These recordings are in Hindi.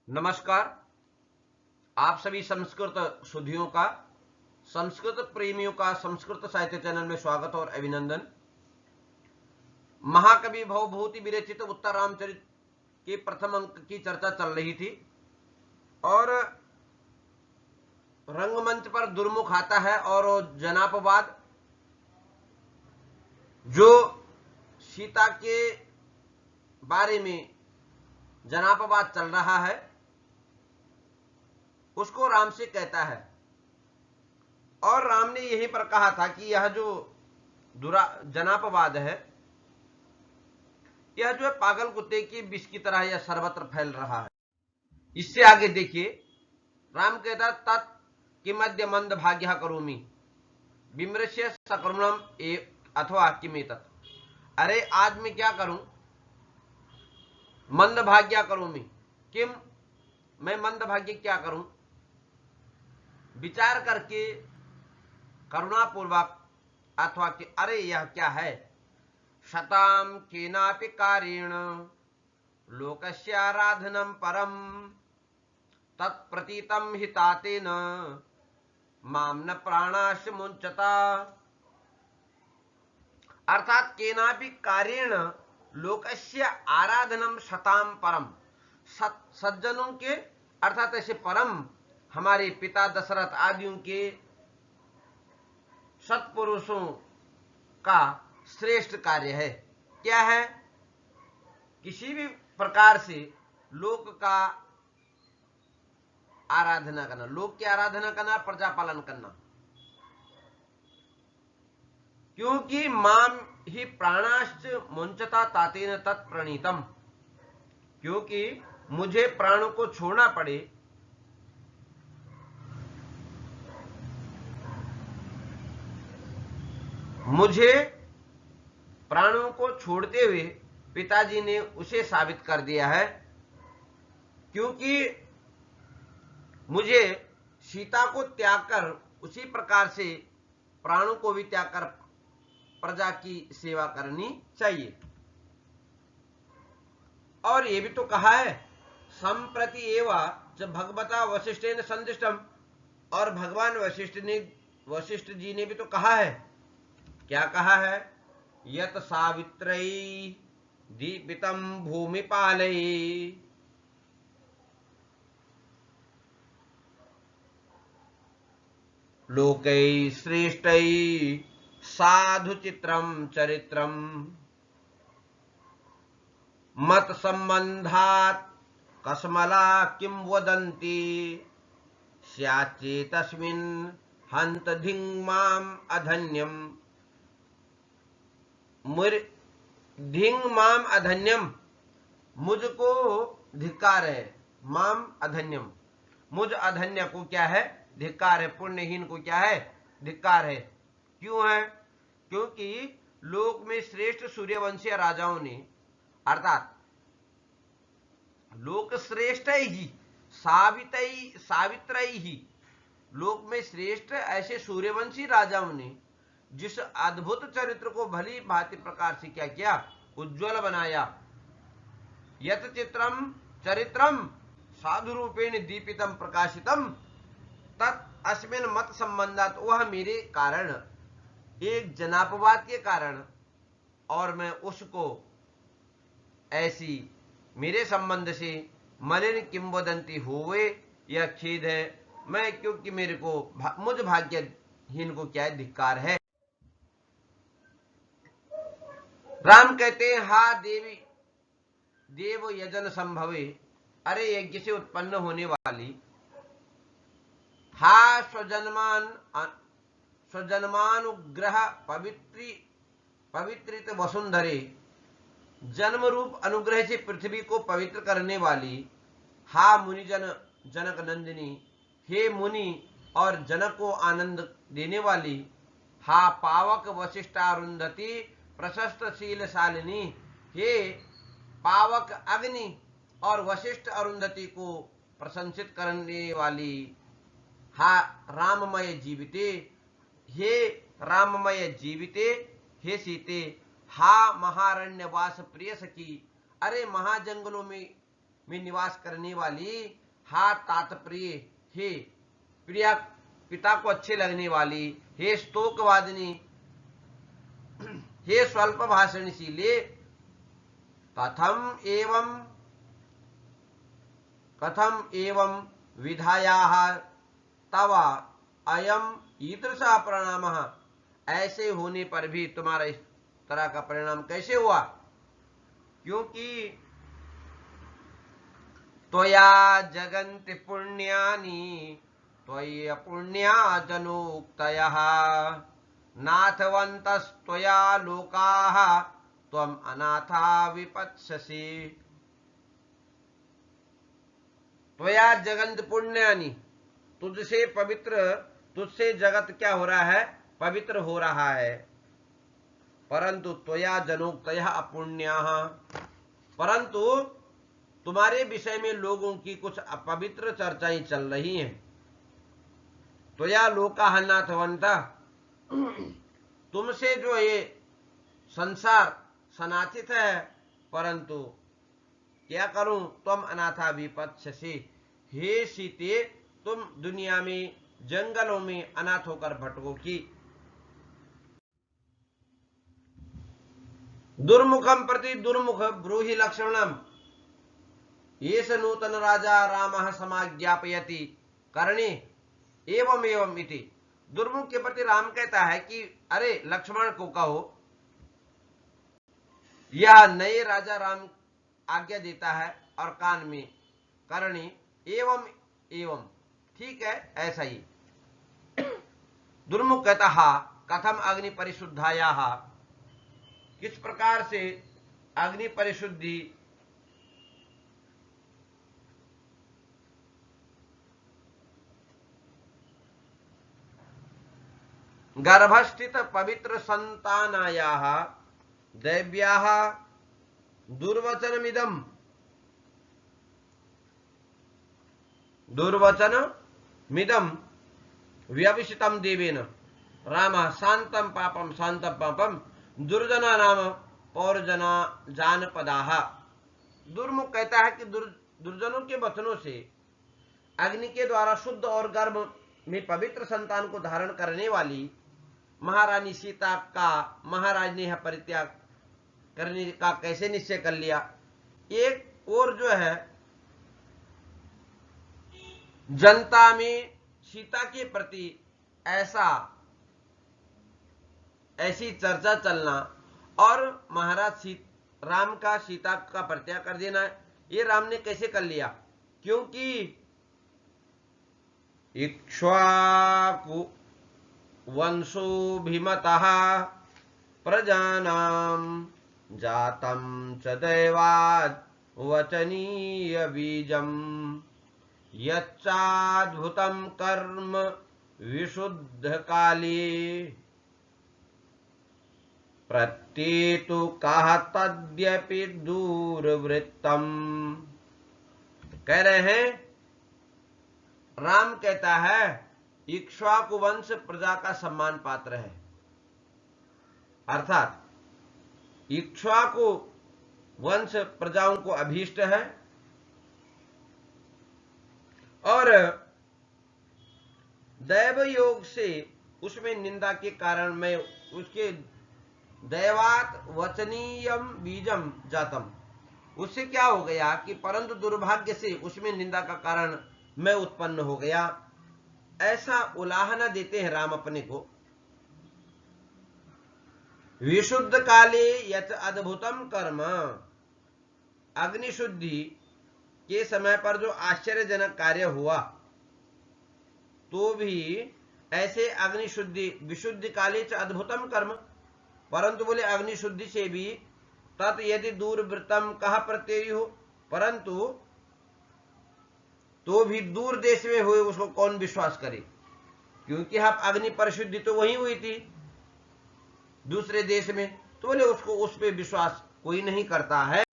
नमस्कार। आप सभी संस्कृत सुधियों का, संस्कृत प्रेमियों का संस्कृत साहित्य चैनल में स्वागत और अभिनंदन। महाकवि भवभूति विरचित उत्तर रामचरित के प्रथम अंक की चर्चा चल रही थी और रंगमंच पर दुर्मुख आता है और जनापवाद, जो सीता के बारे में जनापवाद चल रहा है, उसको राम से कहता है। और राम ने यहीं पर कहा था कि यह जो जनापवाद है, यह जो है पागल कुत्ते की विष की तरह यह सर्वत्र फैल रहा है। इससे आगे देखिए, राम कहता तत् किमद्य मंद भाग्य करोमि विमृश्य सकरुणम अथवा किमेतत्। अरे आज मैं क्या करूं, मंद भाग्य करोमि, किम मैं मंद भाग्य क्या करूं, विचार करके करुणापूर्वक अथवा कि अरे यह क्या है, शताम केनापि कार्येण लोकस्य आराधनम परम तत्प्रतीतम हितातेन माम न प्राणाश मुंचता। अर्थात केनापि कार्येण लोकस्य आराधनम शताम परम, सज्जनों के अर्थात ऐसे परम हमारे पिता दशरथ आदियों के सत्पुरुषों का श्रेष्ठ कार्य है। क्या है? किसी भी प्रकार से लोक का आराधना करना, लोक की आराधना करना, प्रजा पालन करना। क्योंकि माम ही प्राणाश्च मुंचता तातेन तत्प्रणीतम, क्योंकि मुझे प्राणों को छोड़ना पड़े, मुझे प्राणों को छोड़ते हुए पिताजी ने उसे साबित कर दिया है। क्योंकि मुझे सीता को त्याग कर उसी प्रकार से प्राणों को भी त्याग कर प्रजा की सेवा करनी चाहिए। और ये भी तो कहा है, संप्रति एवं जब भगवता वशिष्ठेन संदिष्टम, और भगवान वशिष्ठ जी ने भी तो कहा है। क्या कहा है? यत सावित्रई दीपितम भूमिपालई लोकै श्रेष्ठै साधु चित्रम चरित्रम मत संबंधात कसमला किम वदन्ति स्याच्चेतस्मिन् हंत धिंग माम अधन्यम धिंग माम अधन्यम, मुझको धिक्कार है, माम अधन्यम, मुझ अधन्य को क्या है? धिक्कार है। पुण्यहीन को क्या है? धिक्कार है। क्यों है? क्योंकि लोक में श्रेष्ठ सूर्यवंशी राजाओं ने, अर्थात लोक श्रेष्ठ ही सावित्रई ही, लोक में श्रेष्ठ ऐसे सूर्यवंशी राजाओं ने जिस अद्भुत चरित्र को भली भांति प्रकार से क्या किया? उज्ज्वल बनाया। यत चित्रम चरित्रम साधु रूपेण दीपितम प्रकाशितम तत् अस्मिन् मत संबंधात, वह मेरे कारण, एक जनापवाद के कारण, और मैं उसको ऐसी मेरे संबंध से मलिन किंवदंती हुए, यह खेद है मैं, क्योंकि मेरे को मुझ भाग्यहीन को क्या धिक्कार है। राम कहते हैं, हा देवी देव यजन संभवे, अरे यज्ञ से उत्पन्न होने वाली, हा स्वजन्मानुग्रह पवित्रित वसुंधरे, जन्म रूप अनुग्रह से पृथ्वी को पवित्र करने वाली, हा मुनिजन जनक नंदिनी, हे मुनि और जनक को आनंद देने वाली, हा पावक वशिष्ठारुंधति प्रशस्त शीलशालिनी, हे पावक अग्नि और वशिष्ठ अरुंधति को प्रशंसित करने वाली, हा राममय जीविते, हे राममय जीविते, हे सीते, हा महारण्यवास प्रिय सखी, अरे महाजंगलों में में निवास करने वाली, हा तात्प्रिय, हे प्रिया पिता को अच्छे लगने वाली, हे स्तोकवादिनी, हे स्वल्प भाषणशीले, कथम एवं विधायाः तव अयम ईदृशः परिणामः, ऐसे होने पर भी तुम्हारा इस तरह का परिणाम कैसे हुआ? क्योंकि त्वया जगन्ति पुण्यानि त्वयि अपुण्या जनोक्तयः नाथवन्तस्त्वया लोकाः त्वम् अनाथा विपत्स्यसि। त्वया जगन्ति पुण्यानि, तुझसे जगत क्या हो रहा है? पवित्र हो रहा है। परंतु त्वया जनोक्तयः अपुण्याः, परंतु तुम्हारे विषय में लोगों की कुछ अपवित्र चर्चाएं चल रही हैं। त्वया लोकाः नाथवन्तः, तुमसे जो ये संसार सनाथित है, परंतु क्या करूं? त्वम अनाथा विपत्स्यसि, हे सीते तुम दुनिया में जंगलों में अनाथ होकर भटकोगी। दुर्मुखम प्रति दुर्मुख ब्रूहि लक्ष्मणम, येष नूतन राजा रामः समाज्ञापयति करणे एवं एवं इति। दुर्मुख के प्रति राम कहता है कि अरे लक्ष्मण को कहो, यह नए राजा राम आज्ञा देता है और कान में करणी एवं एवं, ठीक है ऐसा ही। दुर्मुख कहता हा कथम अग्नि परिशुद्धाया, किस प्रकार से अग्नि परिशुद्धि गर्भस्थित पवित्र संतानायाः दैव्याः दुर्वचनमिदं व्यभिषितं देवेन रामः शांतं पापम दुर्जना नाम पौरजना जानपदाः। दुर्मुख कहता है कि दुर्जनों के वचनों से अग्नि के द्वारा शुद्ध और गर्भ में पवित्र संतान को धारण करने वाली महारानी सीता का महाराज ने यह परित्याग करने का कैसे निश्चय कर लिया? एक और जो है जनता में सीता के प्रति ऐसी चर्चा चलना और महाराज राम का सीता का परित्याग कर देना, ये राम ने कैसे कर लिया? क्योंकि इक्ष्वाकु वंशोभिमतः प्रजानां जातं च दैवात् वचनीय बीजं यच्चाद्भुतं कर्म विशुद्ध काले प्रत्येतु कहा तद्यपि दूरवृत्तम। कह रहे हैं, राम कहता है इक्ष्वाकु वंश प्रजा का सम्मान पात्र है, अर्थात इक्ष्वाकु वंश प्रजाओं को अभीष्ट है और दैव योग से उसमें निंदा के कारण मैं उसके दैवात वचनीयम बीजम जातम, उससे क्या हो गया कि परंतु दुर्भाग्य से उसमें निंदा का कारण मैं उत्पन्न हो गया। ऐसा उलाहना देते हैं राम अपने को। विशुद्ध काले यच अद्भुतम कर्म, अग्निशुद्धि के समय पर जो आश्चर्यजनक कार्य हुआ, तो भी ऐसे अग्निशुद्धि विशुद्धि काले च अद्भुतम कर्म, परंतु बोले अग्निशुद्धि से भी तत् यदि दूरवृत्तम कहा प्रत्यय हो, परंतु तो भी दूर देश में हुए उसको कौन विश्वास करे? क्योंकि हम अग्नि परिशुद्धि तो वही हुई थी दूसरे देश में, तो बोले उसको उस पर विश्वास कोई नहीं करता है।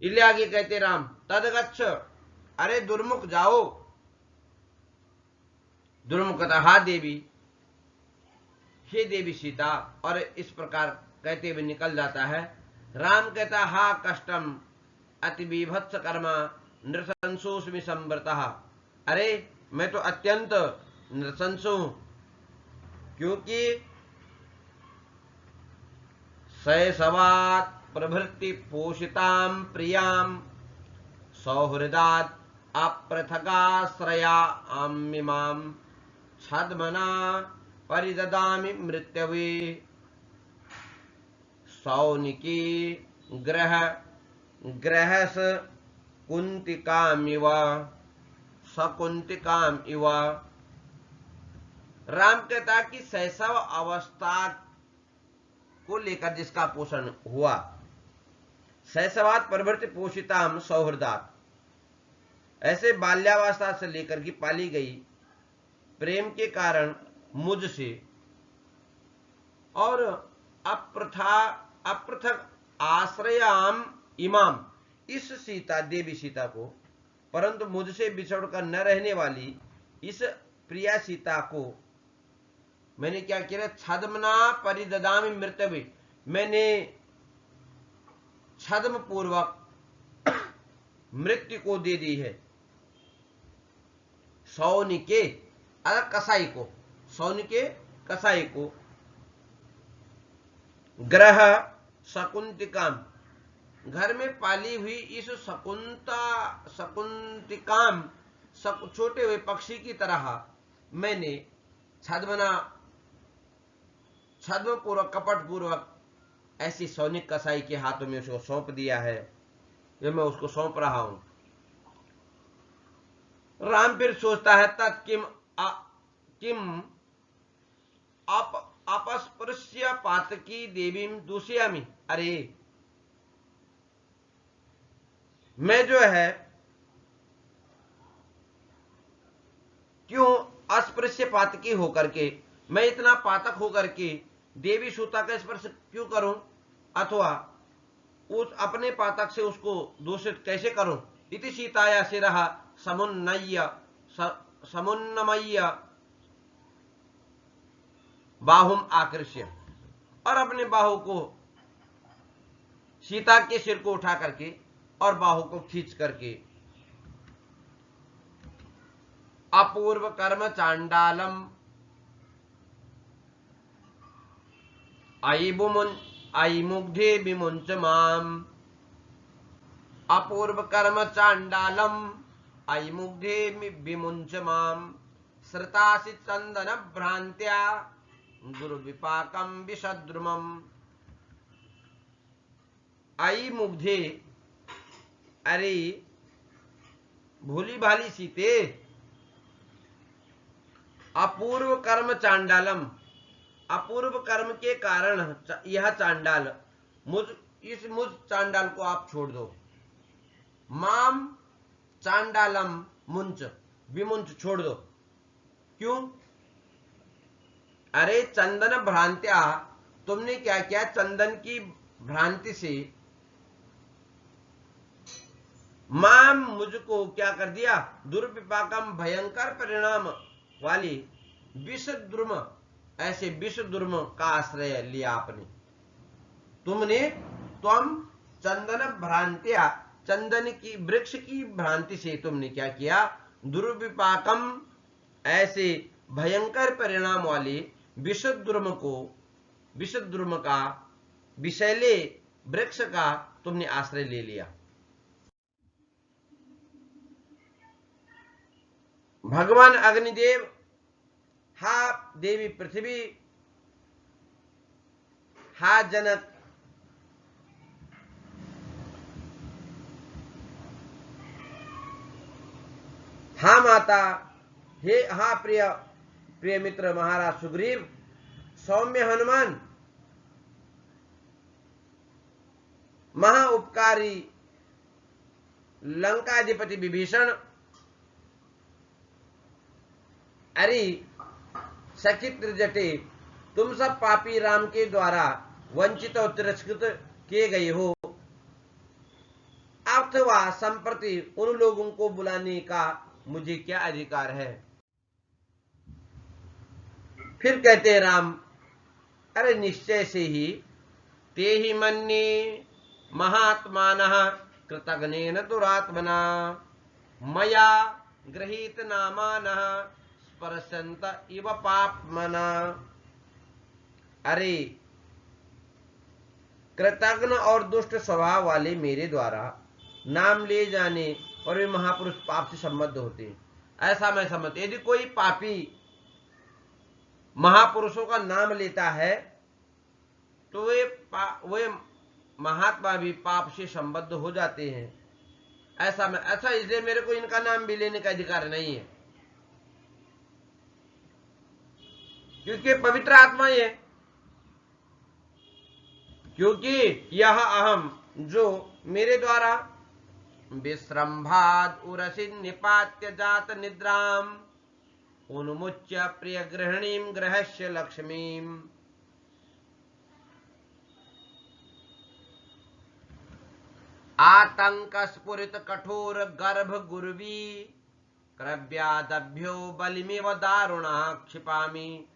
इसलिए आगे कहते राम तदगच्छ, अरे दुर्मुख जाओ। दुर्मुख कहता हा देवी, हे देवी सीता, और इस प्रकार कहते हुए निकल जाता है। राम कहता हा कष्टम अति बीभत्स कर्मा नृशंसोऽस्मि संवृतः। अरे मैं तो अत्यंत नृशंस हूं, क्योंकि शैशवात् प्रभृति पोषितां प्रियां सौहृदात् अपृथगाश्रया आमिमां छद्मना परिददामि मृत्यवे। सौनिकी ग्रहस कुंतिकामिव सकुंतिकामिव। राम कहता कि शैशव अवस्था को लेकर जिसका पोषण हुआ, शैशवात प्रवृत्ति पोषिताम सौहृदात, ऐसे बाल्यावस्था से लेकर की पाली गई प्रेम के कारण मुझसे और अपृथक आश्रयाम इमाम, इस सीता देवी सीता को, परंतु मुझसे बिछड़कर न रहने वाली इस प्रिया सीता को मैंने क्या किया, छद्मना परिददामि मृत्यवे, मैंने छद्म पूर्वक मृत्यु को दे दी है। सौनिके कसाई को, सौनिके कसाई को, ग्रह शकुंतिकाम, घर में पाली हुई इस शकुंतिकाम, छोटे हुए पक्षी की तरह मैंने छद्म पूर्वक कपट पूर्वक ऐसी सौनिक कसाई के हाथों में उसको सौंप दिया है, ये मैं उसको सौंप रहा हूं। राम फिर सोचता है तत् किम अपस्पृश्य पातकी देवी दूषयामि। अरे मैं जो है क्यों अस्पृश्य पातकी होकर के, मैं इतना पातक होकर के देवी सूता का स्पर्श क्यों करूं, अथवा उस अपने पातक से उसको दूषित कैसे करूं। इति सीताया शिरः समुन्नमय्य बाहुम आकृष्य, और अपने बाहु को, सीता के सिर को उठा करके और बाहु को खींच करके, अपूर्व कर्म चांडालम आई मुग्धे विमुंच माम, अपूर्व कर्म चांडालम आई मुग्धे विमुंच माम, श्रुतासि चंदन भ्रांत्या दुर्विपाकम विषद्रुमम। आई मुग्धे, अरे भोली भाली सीते, अपूर्व कर्म चांडालम, अपूर्व कर्म के कारण यह चांडाल, इस मुझ चांडाल को आप छोड़ दो। माम चांडालम मुंच, विमुंच छोड़ दो। क्यों? अरे चंदन भ्रांत्या, तुमने क्या किया, चंदन की भ्रांति से माम, मुझको क्या कर दिया, दुर्विपाकम, भयंकर परिणाम वाली विषद्रुम, ऐसे विषद्रुम का आश्रय लिया आपने। तुम चंदन भ्रांत्या, चंदन की वृक्ष की भ्रांति से तुमने क्या किया, दुर्विपाकम, ऐसे भयंकर परिणाम वाले विषद्रुम को, विषद्रुम का, विषैले वृक्ष का तुमने आश्रय ले लिया। भगवान अग्निदेव, हा देवी पृथ्वी, हा जनक, हा माता, हे हा प्रिय मित्र महाराज सुग्रीव, सौम्य हनुमान, महा उपकारी लंकाधिपति विभीषण, अरे सचित्र जटे, तुम सब पापी राम के द्वारा वंचित और तिरस्कृत किए गए हो, अथवा संप्रति उन लोगों को बुलाने का मुझे क्या अधिकार है। फिर कहते राम, अरे निश्चय से ही, ते ही मन्ये महात्मानः कृतघ्नेन दुरात्मना, मया गृहीत नामानः स्पर्शन्त इव पाप्मना। अरे कृतघ्न और दुष्ट स्वभाव वाले मेरे द्वारा नाम ले जाने और वे महापुरुष पाप से संबद्ध होते हैं, ऐसा मैं समझता। यदि कोई पापी महापुरुषों का नाम लेता है तो वे महात्मा भी पाप से संबद्ध हो जाते हैं, ऐसा इसलिए मेरे को इनका नाम भी लेने का अधिकार नहीं है, क्योंकि पवित्र आत्मा ही है। क्योंकि यह अहम जो मेरे द्वारा विश्रम्भाद उरसी निपात्य जात निद्राम उन्मुच्य प्रिय गृहिणीम ग्रहस्य लक्ष्मीम। आतंक स्फुरित कठोर गर्भ गुर्वी क्रव्यादभ्यो बलिमेव दारुणः क्षिपामि।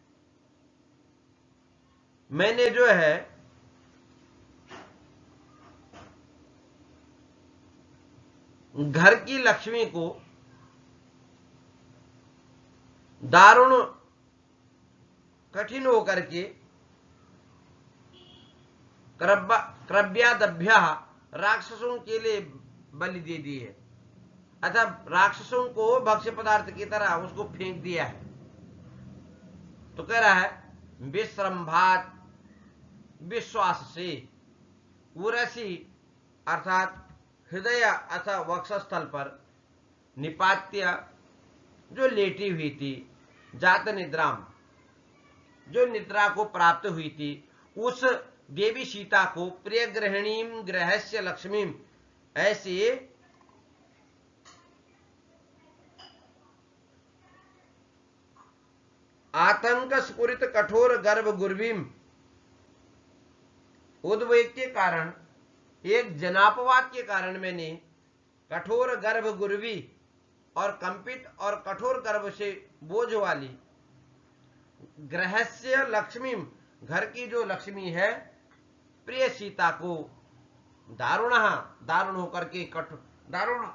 मैंने जो है घर की लक्ष्मी को दारुण कठिन होकर के क्रव्यादभ्य राक्षसों के लिए बलि दे दी है, अतः राक्षसों को भक्ष्य पदार्थ की तरह उसको फेंक दिया है। तो कह रहा है विश्रम्भात विश्वास से, उरसी अर्थात हृदय अथवा वक्षस्थल पर, निपात्य जो लेटी हुई थी, जात निद्राम जो निद्रा को प्राप्त हुई थी, उस देवी सीता को प्रिय गृहिणीम ग्रहस्य लक्ष्मीम, ऐसे आतंक स्फुरित कठोर गर्भ गुर्वीम, उद्वेग के कारण, एक जनापवाद के कारण मैंने कठोर गर्भ गुर्वी और कंपित और कठोर गर्भ से बोझ वाली ग्रहस्य लक्ष्मी, घर की जो लक्ष्मी है, प्रिय सीता को दारुण होकर के दारुण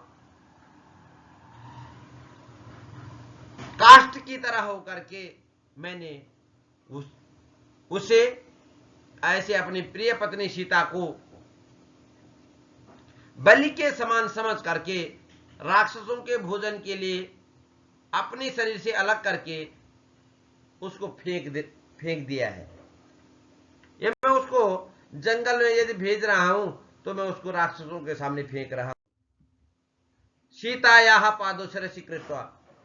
काष्ठ की तरह होकर के मैंने उसे ऐसे अपनी प्रिय पत्नी सीता को बलि के समान समझ करके राक्षसों के भोजन के लिए अपने शरीर से अलग करके उसको फेंक दिया है। ये मैं उसको जंगल में यदि भेज रहा हूं तो मैं उसको राक्षसों के सामने फेंक रहा हूं। सीतायाः पादौ शिरसि कृत्वा,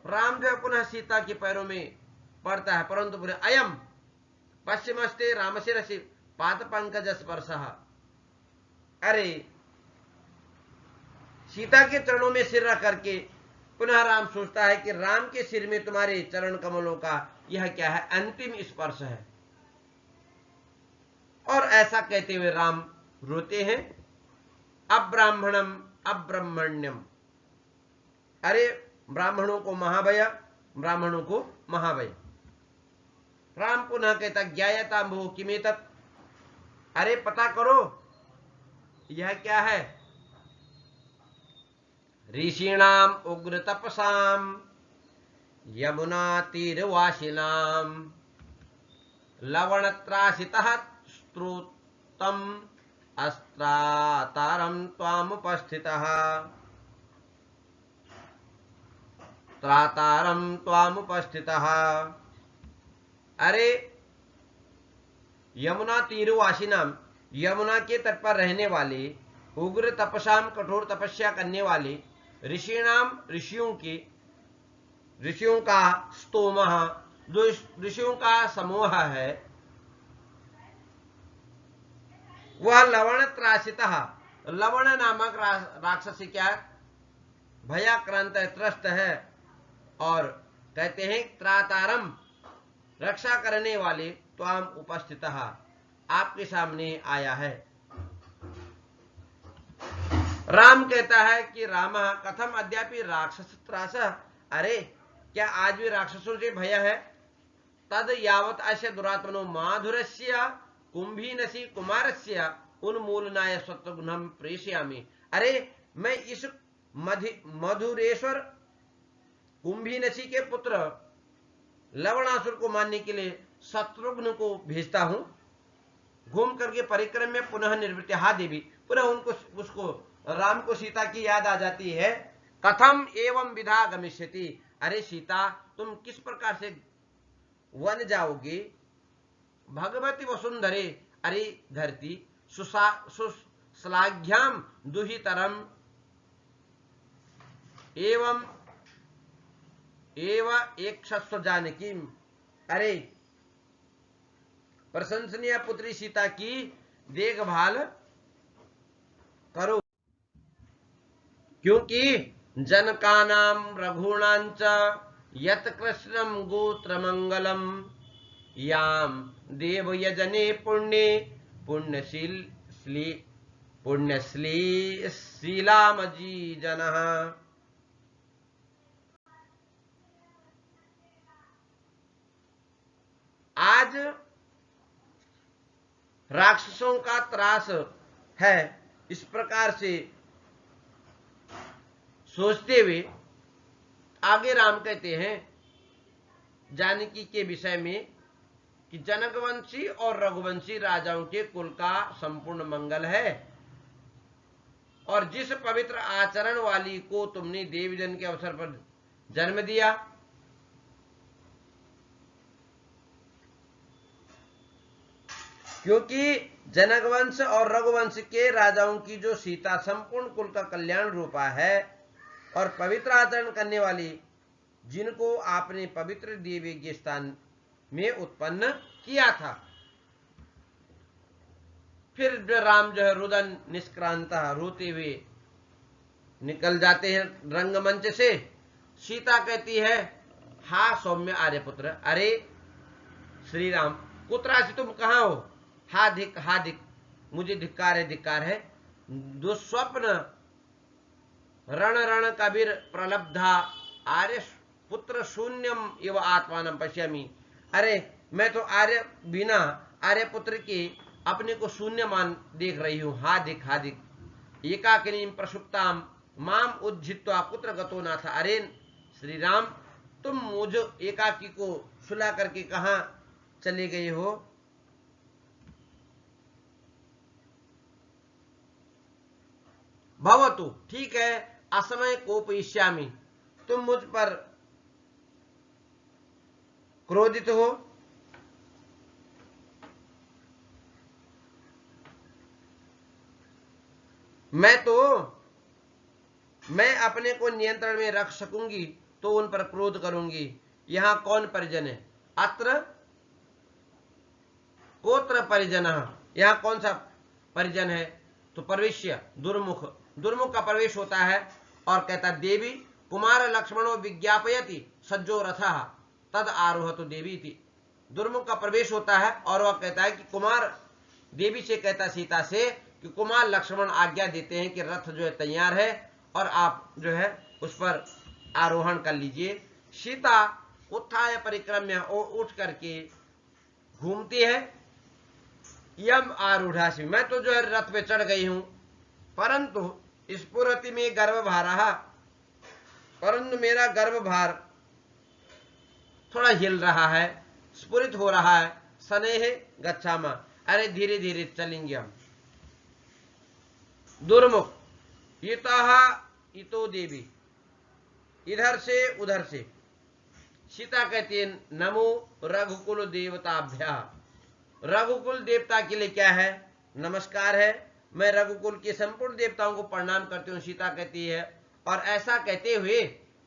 राम जो पुनः सीता के पैरों में पड़ता है, परंतु बोले अयम पश्चिमस्ते राम शिरसि पाद पंकज स्पर्शः। अरे सीता के चरणों में सिर रख करके पुनः राम सोचता है कि राम के सिर में तुम्हारे चरण कमलों का यह क्या है, अंतिम स्पर्श है। और ऐसा कहते हुए राम रोते हैं, अब्राह्मणम अब्रह्मण्यम। अरे ब्राह्मणों को महाभय, ब्राह्मणों को महाभय। राम पुनः कहता ज्ञायता मोह किमेतत्, अरे पता करो यह क्या है। ऋषीणाम उग्र तपसाम यमुना तीरवासिनाम लवणत्रासितः स्त्रोतम अस्त्रातारम त्वामुपस्थितः, त्रातारम त्वामुपस्थितः। अरे यमुना तीरवासिनाम, यमुना के तट पर रहने वाले, उग्र तपसाम कठोर तपस्या करने वाले, ऋषिणाम ऋषियों का स्तोमः, जो ऋषियों का समूह है, वह लवण त्रासितः, लवण नामक राक्षसी क्या भयाक्रांत है, त्रस्त है। और कहते हैं त्रातारम, रक्षा करने वाले, त्वाम उपस्थितः, आपके सामने आया है। राम कहता है कि राम कथम अद्यापि राक्षस त्रास, अरे क्या आज भी राक्षसों से भय है। तद यावत अस्य दुरात्मनो माधुरस्य कुंभीनसी कुमारस्य उन्मूलनाय सत्वगुणम प्रेषयामि। अरे मैं इस मधुरेश्वर कुंभीनसी के पुत्र लवणासुर को मारने के लिए शत्रुघ्न को भेजता हूं, घूम करके परिक्रम में पुनः निवृत्ति। हा देवी, पुनः उनको उसको राम को सीता की याद आ जाती है। कथम एवं विधा गमिष्यति, अरे सीता तुम किस प्रकार से वन जाओगे। भगवती वसुंधरे, अरे धरती, सुश्लाघ्याम दुहितरम एवं एक जानकी, अरे प्रशंसनीय पुत्री सीता की देखभाल करो, क्योंकि जनकानाम रघुणांच यत कृष्णम गोत्र मंगलम याम देव यजने पुण्य पुण्यश्ली शीलामजी जनः। आज राक्षसों का त्रास है, इस प्रकार से सोचते हुए आगे राम कहते हैं जानकी के विषय में कि जनकवंशी और रघुवंशी राजाओं के कुल का संपूर्ण मंगल है, और जिस पवित्र आचरण वाली को तुमने देवजन के अवसर पर जन्म दिया, क्योंकि जनकवंश और रघुवंश के राजाओं की जो सीता संपूर्ण कुल का कल्याण रूपा है, और पवित्र आचरण करने वाली जिनको आपने पवित्र दिव्य स्थान में उत्पन्न किया था। फिर जो राम जो है रुदन निष्क्रांत रोते हुए निकल जाते हैं रंगमंच से। सीता कहती है, हा सौम्य आर्यपुत्र, अरे श्री राम, कुत्रासी तुम कहां हो। हा धिक, मुझे धिक्कार है। दुस्वप्न रण कबीर प्रलब्धा आर्य पुत्र शून्यम इव आत्मानम पश्यामि, अरे मैं तो बिना आर्य पुत्र के अपने को शून्य मान देख रही हूं। हा धिक एकाकिनी प्रसुप्ताम माम उज्जित्वा कुत्र गतो नाथ, अरे श्री राम तुम मुझे एकाकी को सुला करके कहां चले गए हो। भवतु, ठीक है, असमय कोपयिष्यामि, तुम मुझ पर क्रोधित हो, मैं अपने को नियंत्रण में रख सकूंगी तो उन पर क्रोध करूंगी। यहां कौन परिजन है, अत्र कोत्र परिजन, यहां कौन सा परिजन है, तो प्रवेश्य दुर्मुख का प्रवेश होता है। और कहता देवी कुमार लक्ष्मणो विज्ञापयति सज्जो रथः तद आरोहतु देवी थी। दुर्मुख का प्रवेश होता है और वह कहता है कि कुमार देवी से कहता सीता से कि कुमार लक्ष्मण आज्ञा देते हैं कि रथ जो है तैयार है और आप जो है उस पर आरोहण कर लीजिए। सीता उत्थाय परिक्रम्य उठ करके घूमती है। यम आरूढ़ासी, मैं तो जो है रथ पे चढ़ गई हूं, परंतु स्फुरति में गर्भभारः, परंतु मेरा गर्भभार थोड़ा हिल रहा है, स्फुरित हो रहा है। स्नेह गच्छामा, अरे धीरे धीरे चलेंगे हम। दुर्मुख इतो देवी, इधर से उधर से। सीता कहती है नमो रघुकुल देवताभ्या, रघुकुल देवता के लिए क्या है, नमस्कार है, मैं रघुकुल के संपूर्ण देवताओं को प्रणाम करती हूँ, सीता कहती है। और ऐसा कहते हुए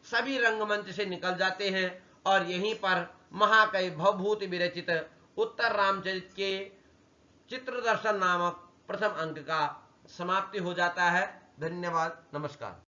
सभी रंगमंच से निकल जाते हैं और यहीं पर महाकाय भवभूति विरचित उत्तर रामचरित के चित्र दर्शन नामक प्रथम अंक का समाप्ति हो जाता है। धन्यवाद, नमस्कार।